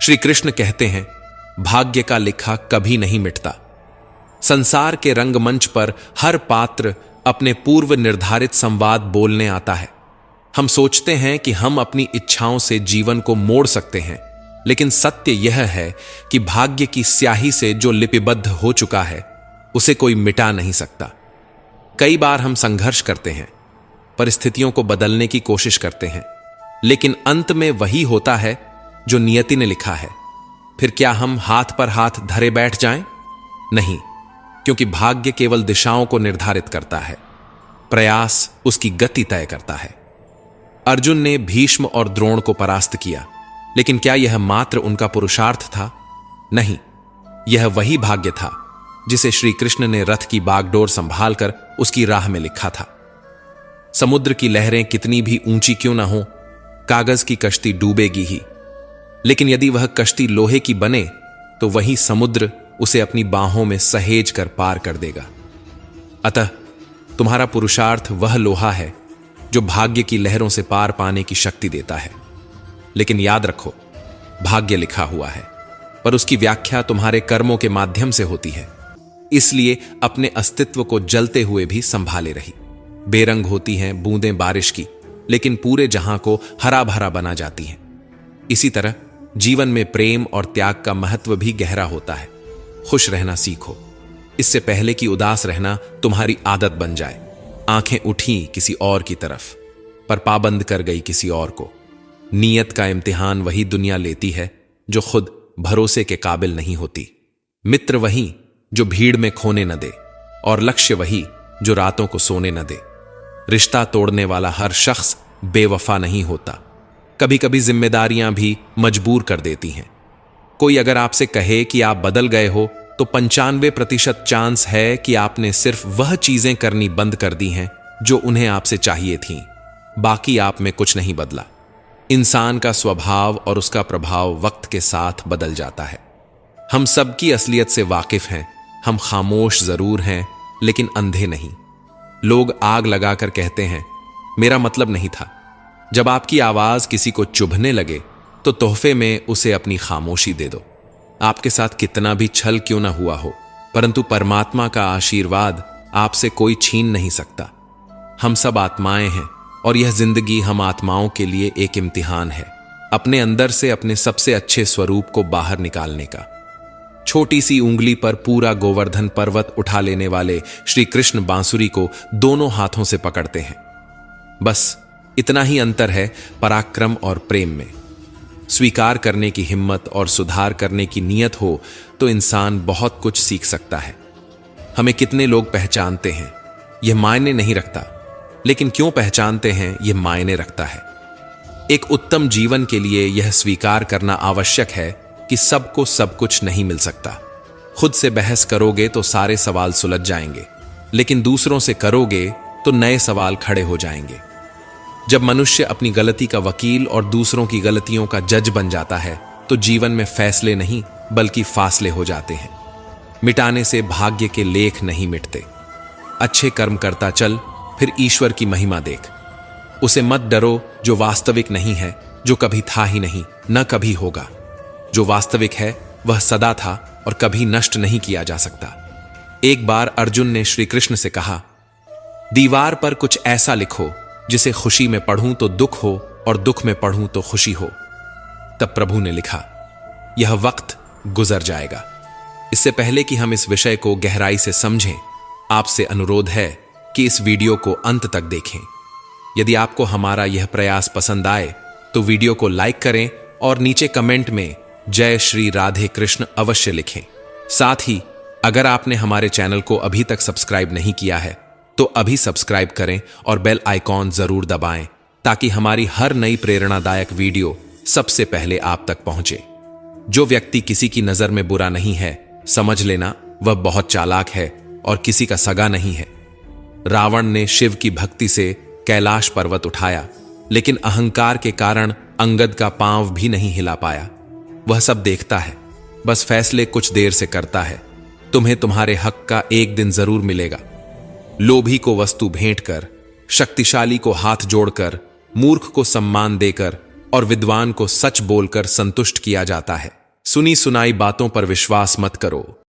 श्री कृष्ण कहते हैं, भाग्य का लिखा कभी नहीं मिटता। संसार के रंगमंच पर हर पात्र अपने पूर्व निर्धारित संवाद बोलने आता है। हम सोचते हैं कि हम अपनी इच्छाओं से जीवन को मोड़ सकते हैं, लेकिन सत्य यह है कि भाग्य की स्याही से जो लिपिबद्ध हो चुका है उसे कोई मिटा नहीं सकता। कई बार हम संघर्ष करते हैं, परिस्थितियों को बदलने की कोशिश करते हैं, लेकिन अंत में वही होता है जो नियति ने लिखा है। फिर क्या हम हाथ पर हाथ धरे बैठ जाएं? नहीं, क्योंकि भाग्य केवल दिशाओं को निर्धारित करता है, प्रयास उसकी गति तय करता है। अर्जुन ने भीष्म और द्रोण को परास्त किया, लेकिन क्या यह मात्र उनका पुरुषार्थ था? नहीं, यह वही भाग्य था जिसे श्री कृष्ण ने रथ की बागडोर संभालकर उसकी राह में लिखा था। समुद्र की लहरें कितनी भी ऊंची क्यों ना हो, कागज की कश्ती डूबेगी ही, लेकिन यदि वह कश्ती लोहे की बने तो वही समुद्र उसे अपनी बाहों में सहेज कर पार कर देगा। अतः तुम्हारा पुरुषार्थ वह लोहा है जो भाग्य की लहरों से पार पाने की शक्ति देता है। लेकिन याद रखो, भाग्य लिखा हुआ है, पर उसकी व्याख्या तुम्हारे कर्मों के माध्यम से होती है। इसलिए अपने अस्तित्व को जलते हुए भी संभाले रही। बेरंग होती हैं बूंदें बारिश की, लेकिन पूरे जहां को हरा भरा बना जाती हैं। इसी तरह जीवन में प्रेम और त्याग का महत्व भी गहरा होता है। खुश रहना सीखो, इससे पहले कि उदास रहना तुम्हारी आदत बन जाए। आंखें उठी किसी और की तरफ, पर पाबंद कर गई किसी और को। नीयत का इम्तिहान वही दुनिया लेती है जो खुद भरोसे के काबिल नहीं होती। मित्र वही जो भीड़ में खोने न दे, और लक्ष्य वही जो रातों को सोने न दे। रिश्ता तोड़ने वाला हर शख्स बेवफा नहीं होता। कभी कभी जिम्मेदारियां भी मजबूर कर देती हैं। कोई अगर आपसे कहे कि आप बदल गए हो, तो 95% चांस है कि आपने सिर्फ वह चीजें करनी बंद कर दी हैं जो उन्हें आपसे चाहिए थीं। बाकी आप में कुछ नहीं बदला। इंसान का स्वभाव और उसका प्रभाव वक्त के साथ बदल जाता है। हम सबकी असलियत से वाकिफ हैं। हम खामोश जरूर हैं, लेकिन अंधे नहीं। लोग आग लगाकर कहते हैं, मेरा मतलब नहीं था। जब आपकी आवाज किसी को चुभने लगे तो तोहफे में उसे अपनी खामोशी दे दो। आपके साथ कितना भी छल क्यों ना हुआ हो, परंतु परमात्मा का आशीर्वाद आपसे कोई छीन नहीं सकता। हम सब आत्माएं हैं, और यह जिंदगी हम आत्माओं के लिए एक इम्तिहान है, अपने अंदर से अपने सबसे अच्छे स्वरूप को बाहर निकालने का। छोटी सी उंगली पर पूरा गोवर्धन पर्वत उठा लेने वाले श्री कृष्ण बांसुरी को दोनों हाथों से पकड़ते हैं। बस इतना ही अंतर है पराक्रम और प्रेम में। स्वीकार करने की हिम्मत और सुधार करने की नीयत हो तो इंसान बहुत कुछ सीख सकता है। हमें कितने लोग पहचानते हैं यह मायने नहीं रखता, लेकिन क्यों पहचानते हैं यह मायने रखता है। एक उत्तम जीवन के लिए यह स्वीकार करना आवश्यक है कि सबको सब कुछ नहीं मिल सकता। खुद से बहस करोगे तो सारे सवाल सुलझ जाएंगे, लेकिन दूसरों से करोगे तो नए सवाल खड़े हो जाएंगे। जब मनुष्य अपनी गलती का वकील और दूसरों की गलतियों का जज बन जाता है तो जीवन में फैसले नहीं बल्कि फासले हो जाते हैं। मिटाने से भाग्य के लेख नहीं मिटते। अच्छे कर्म करता चल, फिर ईश्वर की महिमा देख। उसे मत डरो जो वास्तविक नहीं है, जो कभी था ही नहीं, न कभी होगा। जो वास्तविक है वह सदा था और कभी नष्ट नहीं किया जा सकता। एक बार अर्जुन ने श्री कृष्ण से कहा, दीवार पर कुछ ऐसा लिखो जिसे खुशी में पढ़ूं तो दुख हो और दुख में पढ़ूं तो खुशी हो। तब प्रभु ने लिखा, यह वक्त गुजर जाएगा। इससे पहले कि हम इस विषय को गहराई से समझें, आपसे अनुरोध है कि इस वीडियो को अंत तक देखें। यदि आपको हमारा यह प्रयास पसंद आए तो वीडियो को लाइक करें और नीचे कमेंट में जय श्री राधे कृष्ण अवश्य लिखें। साथ ही अगर आपने हमारे चैनल को अभी तक सब्सक्राइब नहीं किया है तो अभी सब्सक्राइब करें और बेल आइकॉन जरूर दबाएं, ताकि हमारी हर नई प्रेरणादायक वीडियो सबसे पहले आप तक पहुंचे। जो व्यक्ति किसी की नजर में बुरा नहीं है, समझ लेना वह बहुत चालाक है और किसी का सगा नहीं है। रावण ने शिव की भक्ति से कैलाश पर्वत उठाया, लेकिन अहंकार के कारण अंगद का पांव भी नहीं हिला पाया। वह सब देखता है, बस फैसले कुछ देर से करता है। तुम्हें तुम्हारे हक का एक दिन जरूर मिलेगा। लोभी को वस्तु भेंट कर, शक्तिशाली को हाथ जोड़कर, मूर्ख को सम्मान देकर और विद्वान को सच बोलकर संतुष्ट किया जाता है। सुनी सुनाई बातों पर विश्वास मत करो।